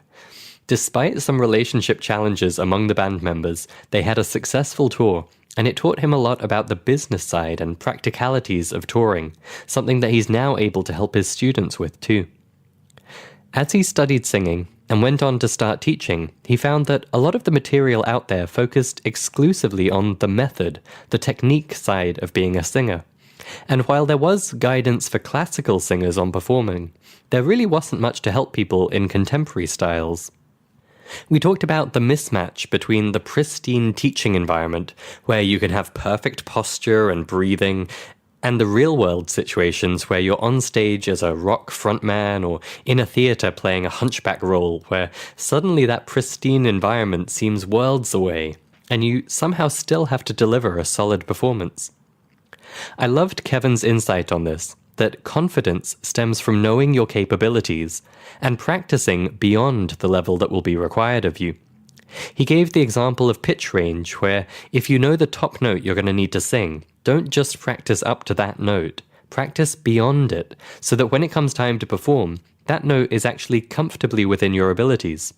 [SPEAKER 2] Despite some relationship challenges among the band members, they had a successful tour, and it taught him a lot about the business side and practicalities of touring, something that he's now able to help his students with too. As he studied singing and went on to start teaching, he found that a lot of the material out there focused exclusively on the method, the technique side of being a singer. And while there was guidance for classical singers on performing, there really wasn't much to help people in contemporary styles. We talked about the mismatch between the pristine teaching environment, where you can have perfect posture and breathing, and the real-world situations where you're on stage as a rock frontman or in a theatre playing a hunchback role, where suddenly that pristine environment seems worlds away, and you somehow still have to deliver a solid performance. I loved Kevin's insight on this, that confidence stems from knowing your capabilities and practicing beyond the level that will be required of you. He gave the example of pitch range, where if you know the top note you're going to need to sing, don't just practice up to that note, practice beyond it, so that when it comes time to perform, that note is actually comfortably within your abilities.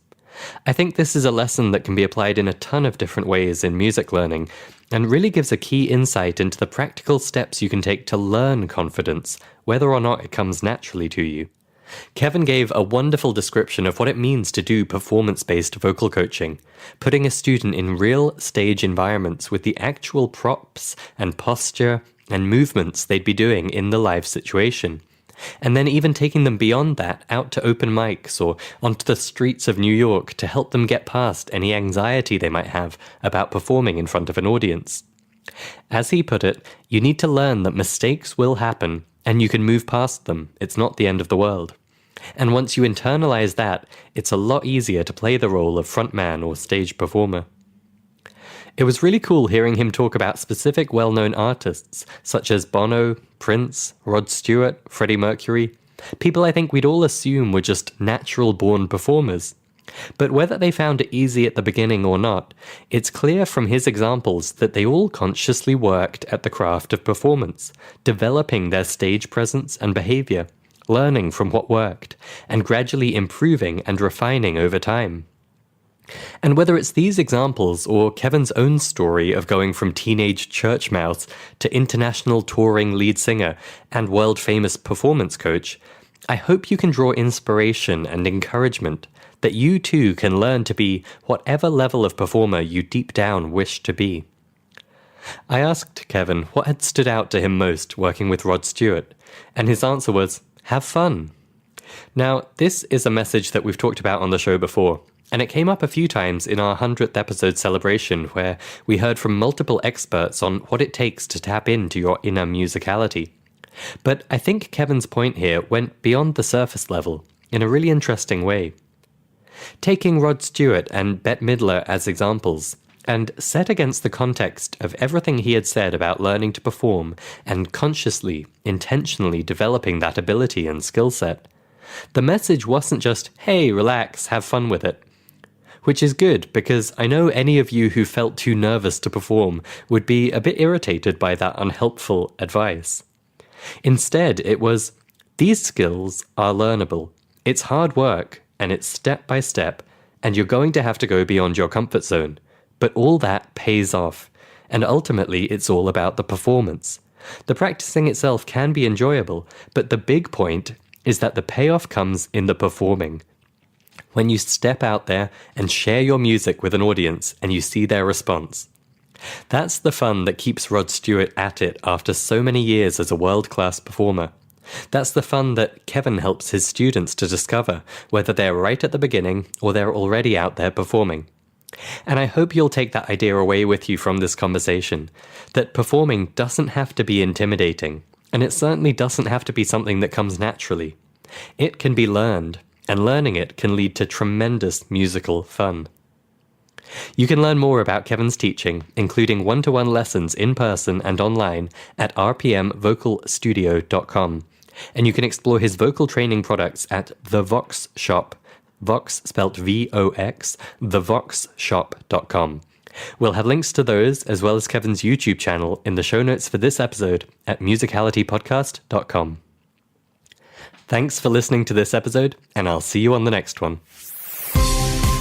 [SPEAKER 2] I think this is a lesson that can be applied in a ton of different ways in music learning, and really gives a key insight into the practical steps you can take to learn confidence, whether or not it comes naturally to you. Kevin gave a wonderful description of what it means to do performance-based vocal coaching, putting a student in real stage environments with the actual props and posture and movements they'd be doing in the live situation, And then even taking them beyond that out to open mics or onto the streets of New York to help them get past any anxiety they might have about performing in front of an audience. As he put it, you need to learn that mistakes will happen and you can move past them. It's not the end of the world. And once you internalize that, it's a lot easier to play the role of frontman or stage performer. It was really cool hearing him talk about specific well-known artists such as Bono, Prince, Rod Stewart, Freddie Mercury, people I think we'd all assume were just natural-born performers. But whether they found it easy at the beginning or not, it's clear from his examples that they all consciously worked at the craft of performance, developing their stage presence and behavior, learning from what worked, and gradually improving and refining over time. And whether it's these examples or Kevin's own story of going from teenage church mouse to international touring lead singer and world-famous performance coach, I hope you can draw inspiration and encouragement that you too can learn to be whatever level of performer you deep down wish to be. I asked Kevin what had stood out to him most working with Rod Stewart, and his answer was, have fun. Now, this is a message that we've talked about on the show before, and it came up a few times in our 100th episode celebration where we heard from multiple experts on what it takes to tap into your inner musicality. But I think Kevin's point here went beyond the surface level in a really interesting way. Taking Rod Stewart and Bette Midler as examples, and set against the context of everything he had said about learning to perform and consciously, intentionally developing that ability and skill set, the message wasn't just, hey, relax, have fun with it. Which is good, because I know any of you who felt too nervous to perform would be a bit irritated by that unhelpful advice. Instead, it was, these skills are learnable. It's hard work, and it's step by step, and you're going to have to go beyond your comfort zone. But all that pays off, and ultimately it's all about the performance. The practicing itself can be enjoyable, but the big point is that the payoff comes in the performing. When you step out there and share your music with an audience and you see their response. That's the fun that keeps Rod Stewart at it after so many years as a world-class performer. That's the fun that Kevin helps his students to discover, whether they're right at the beginning or they're already out there performing. And I hope you'll take that idea away with you from this conversation, that performing doesn't have to be intimidating, and it certainly doesn't have to be something that comes naturally. It can be learned, and learning it can lead to tremendous musical fun. You can learn more about Kevin's teaching, including one-to-one lessons in person and online, at rpmvocalstudio.com. And you can explore his vocal training products at The Vox Shop, Vox spelt V-O-X, thevoxshop.com. We'll have links to those, as well as Kevin's YouTube channel, in the show notes for this episode at musicalitypodcast.com. Thanks for listening to this episode, and I'll see you on the next one.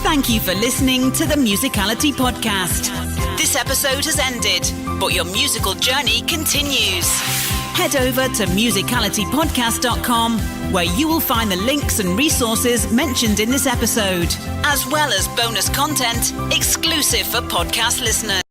[SPEAKER 4] Thank you for listening to the Musicality Podcast. This episode has ended, but your musical journey continues. Head over to musicalitypodcast.com, where you will find the links and resources mentioned in this episode, as well as bonus content exclusive for podcast listeners.